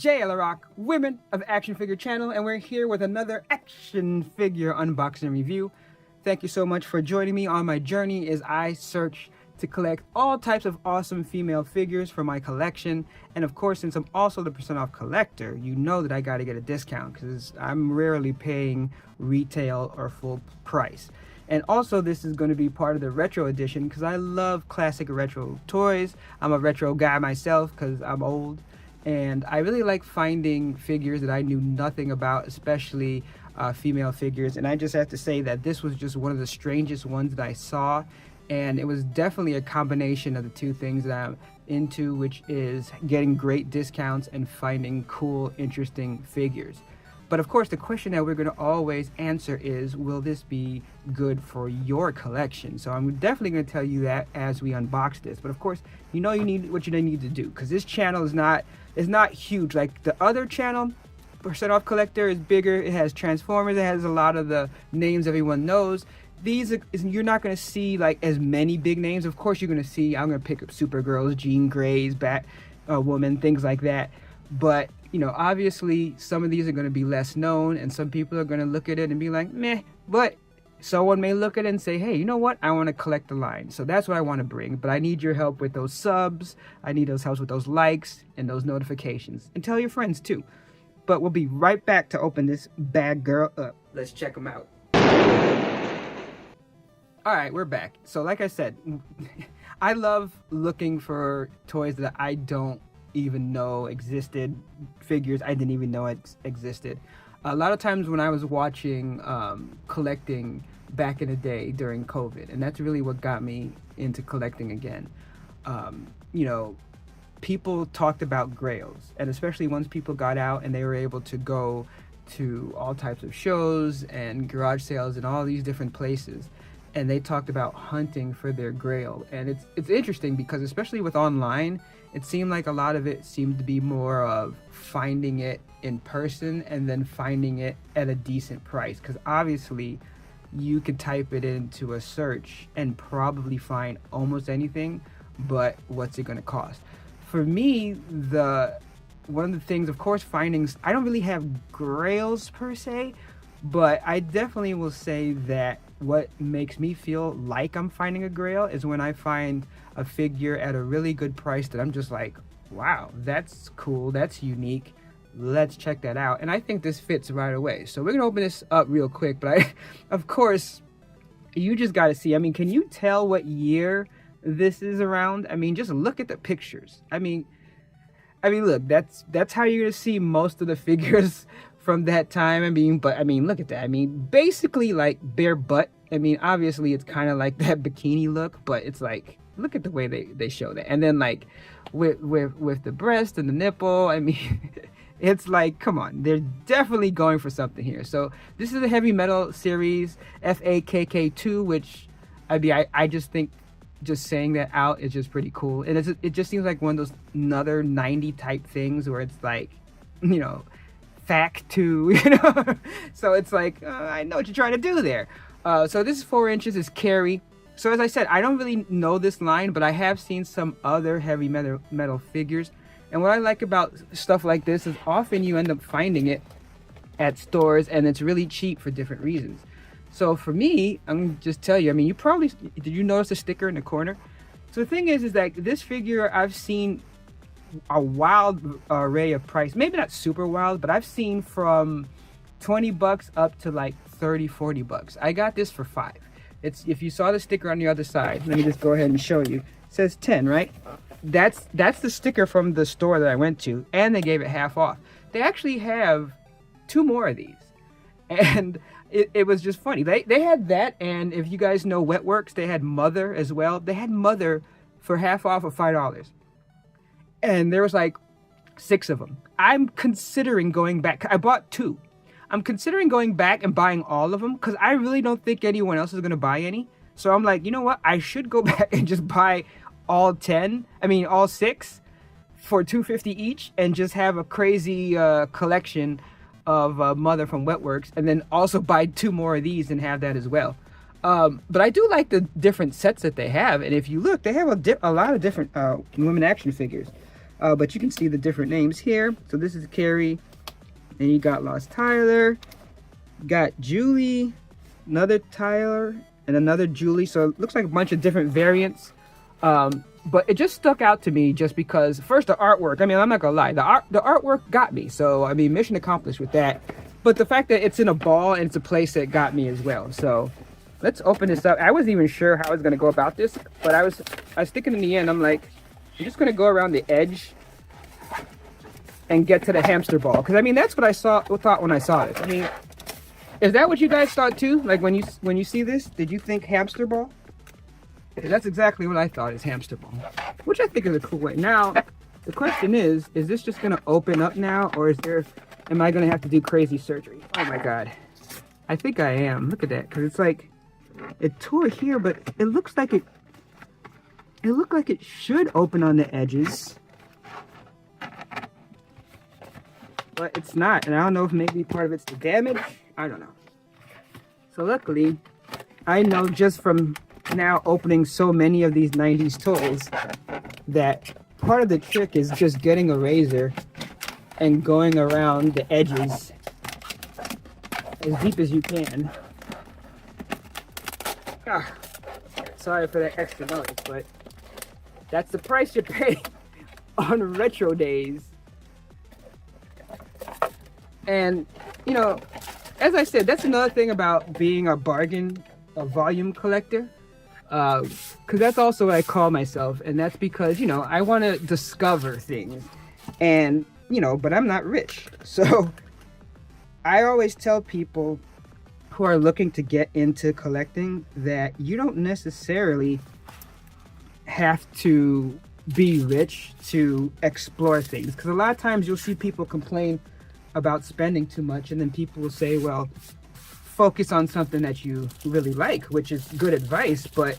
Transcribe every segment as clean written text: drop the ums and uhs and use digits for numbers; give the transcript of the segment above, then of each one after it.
JLRock, Women of Action Figure channel, and we're here with another action figure unboxing review. Thank you so much for joining me on my journey as I search to collect all types of awesome female figures for my collection. And of course, since I'm also the % off collector, you know that I got to get a discount because I'm rarely paying retail or full price. And also, this is going to be part of the retro edition because I love classic retro toys. I'm a retro guy myself because I'm old, and I really like finding figures that I knew nothing about, especially female figures. And I just have to say that this was just one of the strangest ones that I saw, and it was definitely a combination of the two things that I'm into, which is getting great discounts and finding cool, interesting figures. But of course, the question that we're going to always answer is, will this be good for your collection? So I'm definitely going to tell you that as we unbox this. But of course, you know you need what you need to do, because this channel is not huge. Like the other channel, % off collector, is bigger. It has Transformers. It has a lot of the names everyone knows. You're not going to see like as many big names. Of course, you're going to see, I'm going to pick up Supergirls, Jean Grey's, Batwoman, things like that. But you know, obviously some of these are going to be less known, and some people are going to look at it and be like, meh. But someone may look at it and say, hey, you know what? I want to collect the line. So that's what I want to bring. But I need your help with those subs. I need those helps with those likes and those notifications. And tell your friends too. But we'll be right back to open this bad girl up. Let's check them out. All right, we're back. So like I said, I love looking for toys that I don't even know existed, figures I didn't even know existed. A lot of times when I was watching collecting back in the day during COVID, and that's really what got me into collecting again. You know, people talked about grails, and especially once people got out and they were able to go to all types of shows and garage sales and all these different places, and they talked about hunting for their grail. And it's interesting because especially with online, it seemed like a lot of it seemed to be more of finding it in person and then finding it at a decent price. Because obviously you could type it into a search and probably find almost anything, but what's it going to cost? For me, one of the things, of course, I don't really have grails per se, but I definitely will say that what makes me feel like I'm finding a grail is when I find a figure at a really good price that I'm just like, wow, that's cool, that's unique, let's check that out. And I think this fits right away. So we're gonna open this up real quick, but of course, you just gotta see. I mean, can you tell what year this is around? I mean, just look at the pictures. I mean, look, that's how you're gonna see most of the figures from that time. I mean, look at that. I mean, basically like bare butt. I mean, obviously it's kind of like that bikini look, but it's like, look at the way they show that. And then like with the breast and the nipple, I mean, it's like, come on, they're definitely going for something here. So this is a heavy metal series, Fakk2, which I just think just saying that out is just pretty cool. And it just seems like one of those another 90 type things where it's like, you know, Fakk2, you know. So it's like, I know what you're trying to do there. So this is 4 inches, is Kerrie. So as I said, I don't really know this line, but I have seen some other heavy metal figures. And what I like about stuff like this is often you end up finding it at stores and it's really cheap for different reasons. So for me, I'm gonna just tell you, I mean, did you notice the sticker in the corner? So the thing is that this figure, I've seen a wild array of price. Maybe not super wild, but I've seen from 20 bucks up to like 30, 40 bucks. I got this for $5. If you saw the sticker on the other side, let me just go ahead and show you. It says 10, right? That's the sticker from the store that I went to, and they gave it half off. They actually have 2 more of these, and it was just funny. They had that, and if you guys know Wetworks, they had Mother as well. They had Mother for half off of $5. And there was like 6 of them. I'm considering going back. I bought 2. I'm considering going back and buying all of them because I really don't think anyone else is going to buy any. So I'm like, you know what? I should go back and just buy all 6 for $2.50 each and just have a crazy collection of Mother from Wetworks, and then also buy 2 more of these and have that as well. But I do like the different sets that they have. And if you look, they have a lot of different women action figures. But you can see the different names here. So this is Kerrie, and you got Lost Tyler, got Julie, another Tyler, and another Julie. So it looks like a bunch of different variants. But it just stuck out to me just because, first, the artwork. I mean, I'm not gonna lie, the artwork got me. So I mean, mission accomplished with that. But the fact that it's in a ball and it's a place that got me as well. So let's open this up. I wasn't even sure how I was gonna go about this, but I was thinking in the end, I'm like, I'm just gonna go around the edge and get to the hamster ball, because I mean that's what I thought when I saw this. I mean, is that what you guys thought too? Like when you see this, did you think hamster ball? That's exactly what I thought, is hamster ball, which I think is a cool way. Now, the question is this just gonna open up now, or am I gonna have to do crazy surgery? Oh my God, I think I am. Look at that, because it's like it tore here, but it looks like it looked like it should open on the edges, but it's not. And I don't know if maybe part of it's the damage. I don't know. So luckily, I know just from now opening so many of these 90s toys that part of the trick is just getting a razor and going around the edges as deep as you can. Sorry for that extra noise, but that's the price you pay on retro days. And you know, as I said, that's another thing about being a volume collector. Because that's also what I call myself, and that's because, you know, I want to discover things, and, you know, but I'm not rich. So I always tell people who are looking to get into collecting that you don't necessarily have to be rich to explore things. Because a lot of times you'll see people complain about spending too much, and then people will say, well, focus on something that you really like, which is good advice. But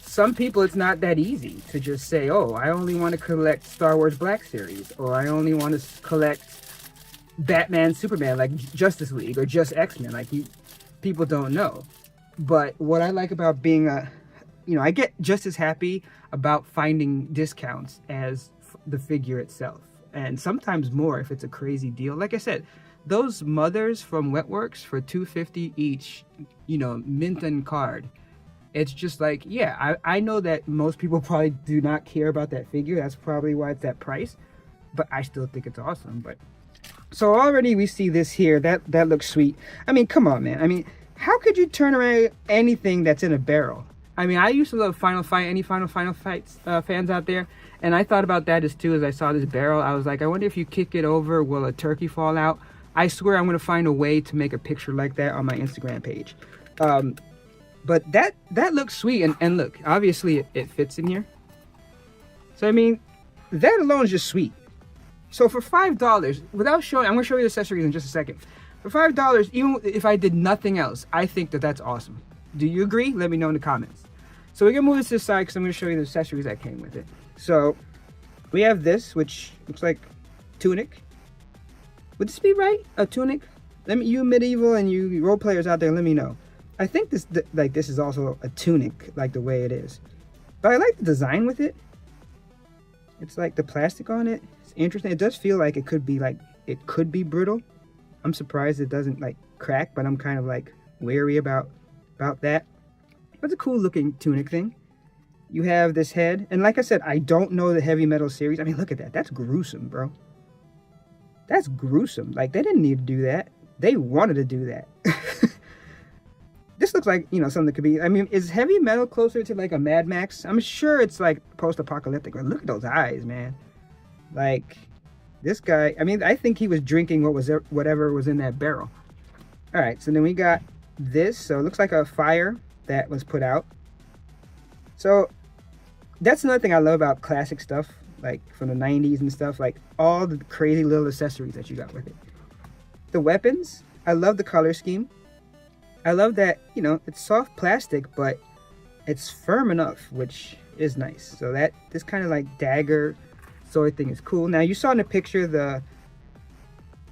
some people, it's not that easy to just say, oh, I only want to collect Star Wars Black Series, or I only want to collect Batman, Superman, like Justice League, or just X-Men. Like, people don't know. But what I like about being I get just as happy about finding discounts as the figure itself, and sometimes more if it's a crazy deal. Like I said, those mothers from Wetworks for $250 each, you know, mint and card. It's just like, yeah, I know that most people probably do not care about that figure. That's probably why it's that price, but I still think it's awesome. But so already we see this here. That looks sweet. I mean, come on, man. I mean, how could you turn around anything that's in a barrel? I mean, I used to love Final Fight. Any Final Fights fans out there? And I thought about that as I saw this barrel. I was like, I wonder if you kick it over, will a turkey fall out? I swear I'm going to find a way to make a picture like that on my Instagram page. But that looks sweet. And look, obviously it fits in here. So, I mean, that alone is just sweet. So for $5, without showing, I'm going to show you the accessories in just a second. For $5, even if I did nothing else, I think that's awesome. Do you agree? Let me know in the comments. So we're going to move this to the side because I'm going to show you the accessories that came with it. So we have this, which looks like tunic. Would this be right? A tunic? You medieval and you role players out there, let me know. I think this is also a tunic, like the way it is. But I like the design with it. It's like the plastic on it. It's interesting. It does feel like it could be brittle. I'm surprised it doesn't like crack, but I'm kind of like wary about that. But it's a cool looking tunic thing. You have this head, and like I said, I don't know the heavy metal series. I mean, look at that. That's gruesome, bro. That's gruesome. Like, they didn't need to do that. They wanted to do that. This looks like, you know, something that could be, I mean, is heavy metal closer to like a Mad Max? I'm sure it's like post-apocalyptic. Look at those eyes, man. Like, this guy, I mean, I think he was drinking whatever was in that barrel. All right, so then we got this. So it looks like a fire that was put out. So that's another thing I love about classic stuff, like from the 90s and stuff, like all the crazy little accessories that you got with it. The weapons, I love the color scheme. I love that, you know, it's soft plastic, but it's firm enough, which is nice. So this kind of like dagger sword thing is cool. Now you saw in the picture the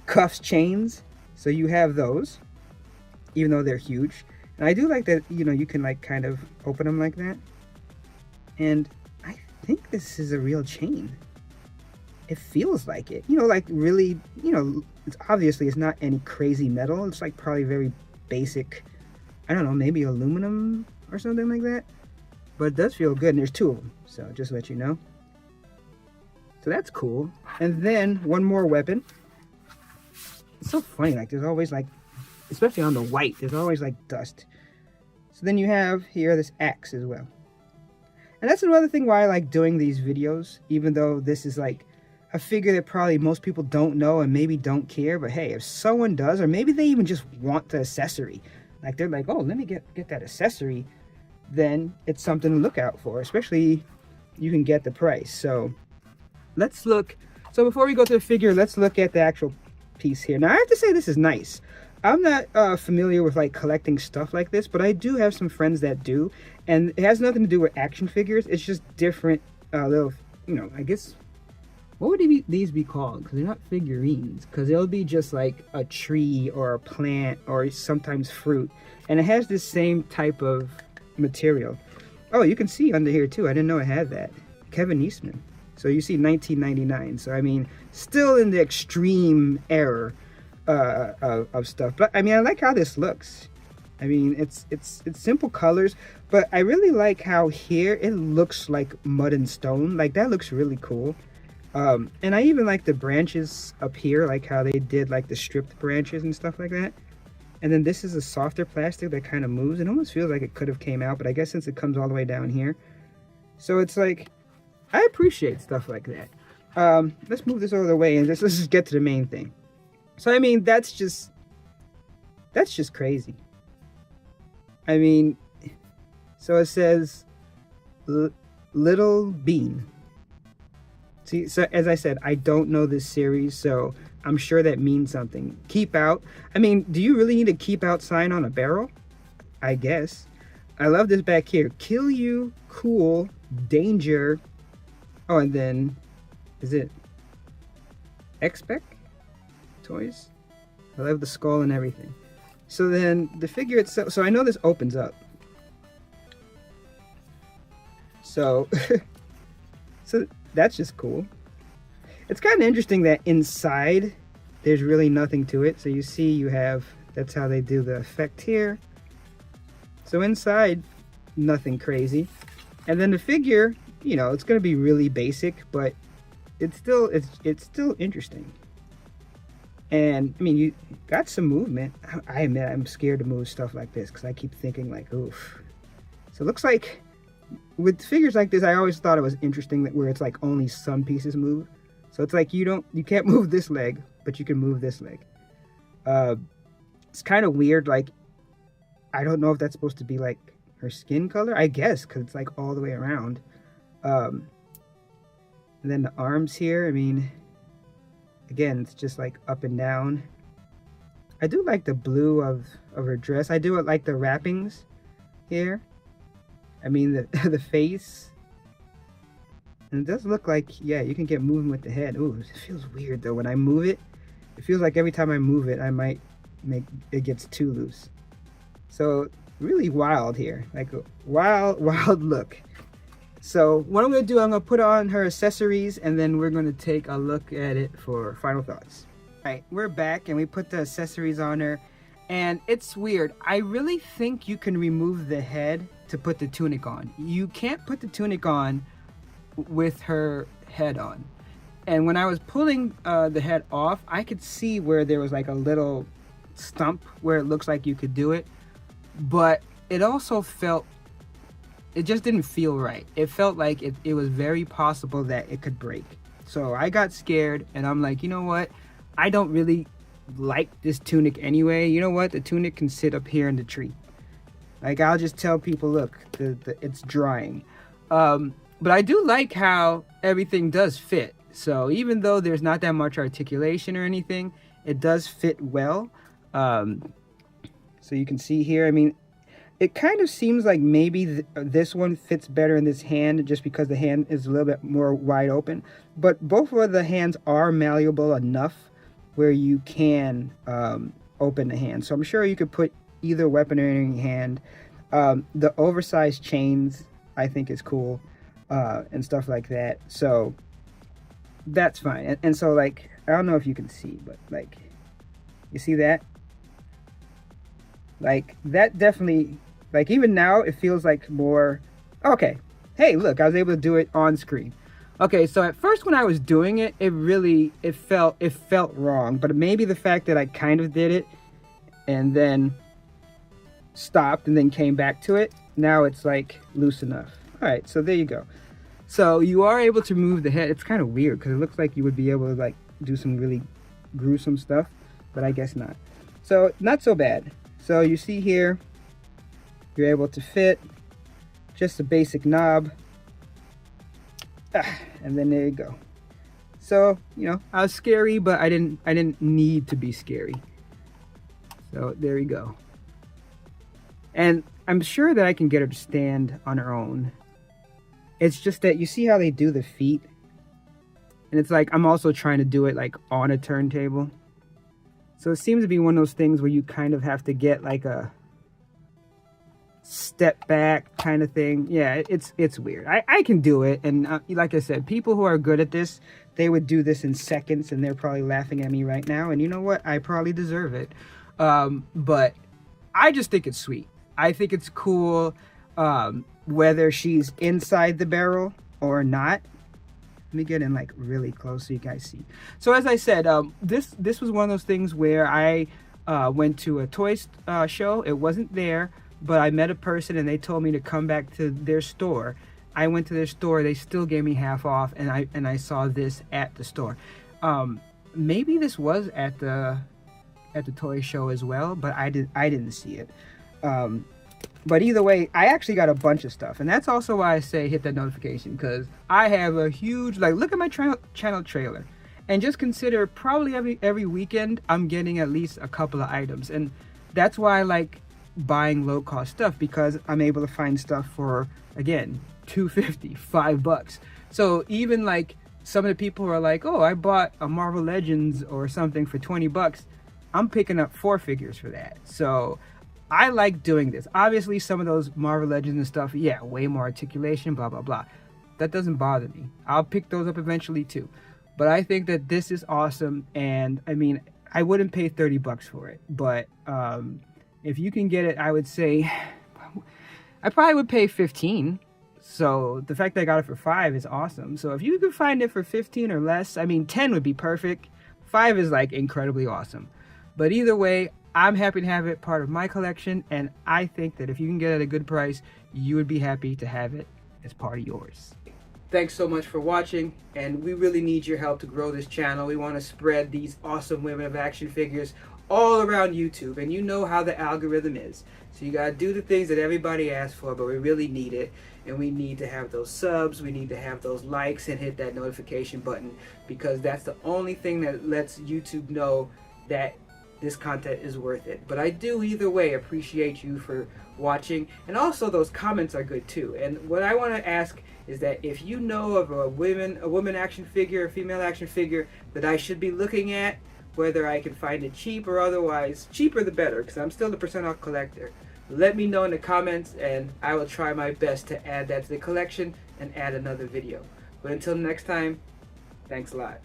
cuffs chains, so you have those, even though they're huge. And I do like that, you know, you can like kind of open them like that. And I think this is a real chain. it feels like it. You know, like really, you know, it's not any crazy metal. It's like probably very basic, I don't know, maybe aluminum or something like that. But it does feel good, and there's two of them, so just to let you know. So that's cool. And then one more weapon. It's so funny, like there's always like, especially on the white, there's always like dust. So then you have here this axe as well. And that's another thing why I like doing these videos, even though this is like a figure that probably most people don't know and maybe don't care. But hey, if someone does, or maybe they even just want the accessory, like they're like, oh, let me get that accessory, then it's something to look out for, especially you can get the price. So let's look. So before we go to the figure, let's look at the actual piece here. Now I have to say this is nice. I'm not familiar with like collecting stuff like this, but I do have some friends that do, and it has nothing to do with action figures. It's just different little, you know, I guess, what would these be called? Because they're not figurines, because they'll be just like a tree or a plant or sometimes fruit, and it has this same type of material. Oh, you can see under here too. I didn't know it had that. Kevin Eastman. So you see 1999. So I mean, still in the extreme era of stuff. But I mean, I like how this looks. I mean, it's simple colors, but I really like how here it looks like mud and stone. Like that looks really cool. And I even like the branches up here, like how they did like the stripped branches and stuff like that. And then this is a softer plastic that kind of moves. It almost feels like it could have came out, but I guess since it comes all the way down here. So it's like, I appreciate stuff like that. Let's move this over the way and let's just get to the main thing. So, I mean, that's just crazy. I mean, so it says Little Bean. See, so as I said, I don't know this series, so I'm sure that means something. Keep out. I mean, do you really need a keep out sign on a barrel? I guess. I love this back here. Kill you, cool, danger. Oh, and then, is it X-Spec Toys? I love the skull and everything. So then the figure itself, so I know this opens up. So, so that's just cool. It's kind of interesting that inside there's really nothing to it. So you see you have, that's how they do the effect here. So inside, nothing crazy. And then the figure, you know, it's going to be really basic, but it's still interesting. And I mean, you got some movement. I admit I'm scared to move stuff like this because I keep thinking like, oof. So it looks like with figures like this, I always thought it was interesting that where it's like only some pieces move. So it's like you can't move this leg, but you can move this leg. It's kind of weird. Like, I don't know if that's supposed to be like her skin color. I guess because it's like all the way around. And then the arms here. I mean, again, it's just like up and down. I do like the blue of her dress. I do like the wrappings here. I mean, the face. And it does look like, yeah, you can get moving with the head. Ooh, it feels weird though. When I move it, it feels like every time I move it, I might make it gets too loose. So really wild here, like a wild look. So what I'm going to do, I'm going to put on her accessories and then we're going to take a look at it for final thoughts. All right, we're back and we put the accessories on her and it's weird. I really think you can remove the head to put the tunic on. You can't put the tunic on with her head on. And when I was pulling the head off, I could see where there was like a little stump where it looks like you could do it. But it also felt, it just didn't feel right. It felt like it was very possible that it could break. So I got scared and I'm like, you know what? I don't really like this tunic anyway. You know what? The tunic can sit up here in the tree. Like I'll just tell people, look, it's drying. But I do like how everything does fit. So even though there's not that much articulation or anything, it does fit well. So you can see here, I mean, it kind of seems like maybe this one fits better in this hand just because the hand is a little bit more wide open. But both of the hands are malleable enough where you can open the hand. So I'm sure you could put either weapon in your hand. The oversized chains, I think, is cool and stuff like that. So that's fine. And so like, I don't know if you can see, but like, you see that? Like that definitely, like even now it feels like more, okay. Hey, look, I was able to do it on screen. Okay, so at first when I was doing it, it felt wrong, but maybe the fact that I kind of did it and then stopped and then came back to it, now it's like loose enough. All right, so there you go. So you are able to move the head. It's kind of weird because it looks like you would be able to like do some really gruesome stuff, but I guess not. So not so bad. So you see here, you're able to fit just a basic knob, and then there you go. So you know, I was scary, but I didn't need to be scary. So there you go. And I'm sure that I can get her to stand on her own. It's just that you see how they do the feet, and it's like I'm also trying to do it like on a turntable. So it seems to be one of those things where you kind of have to get like a step back kind of thing. Yeah, it's weird. I can do it, and like I said, people who are good at this, they would do this in seconds, and they're probably laughing at me right now. And you know what? I probably deserve it. But I just think it's sweet. I think it's cool, whether she's inside the barrel or not. Let me get in like really close so you guys see. So as I said, this was one of those things where I went to a toy show. It wasn't there, but I met a person and they told me to come back to their store. I went to their store. They still gave me half off, and I saw this at the store. Maybe this was at the toy show as well, but I didn't see it. But either way, I actually got a bunch of stuff, and that's also why I say hit that notification, because I have a huge, like, look at my channel trailer, and just consider probably every weekend I'm getting at least a couple of items. And that's why I like buying low cost stuff, because I'm able to find stuff for, again, $2.50, $5. So even like some of the people who are like, oh, I bought a Marvel Legends or something for $20, I'm picking up 4 figures for that. So I like doing this. Obviously, some of those Marvel Legends and stuff, yeah, way more articulation, blah, blah, blah. That doesn't bother me. I'll pick those up eventually too. But I think that this is awesome. And I mean, I wouldn't pay $30 for it. But if you can get it, I would say, I probably would pay 15. So the fact that I got it for 5 is awesome. So if you could find it for 15 or less, I mean, 10 would be perfect. 5 is like incredibly awesome. But either way, I'm happy to have it part of my collection, and I think that if you can get it at a good price, you would be happy to have it as part of yours. Thanks so much for watching, and we really need your help to grow this channel. We want to spread these awesome women of action figures all around YouTube, and you know how the algorithm is. So you gotta do the things that everybody asks for, but we really need it, and we need to have those subs, we need to have those likes, and hit that notification button, because that's the only thing that lets YouTube know that this content is worth it. But I do either way appreciate you for watching, and also those comments are good too. And what I want to ask is that if you know of a woman action figure, a female action figure that I should be looking at, whether I can find it cheap or otherwise, cheaper the better, because I'm still the % off collector. Let me know in the comments, and I will try my best to add that to the collection and add another video. But until next time, thanks a lot.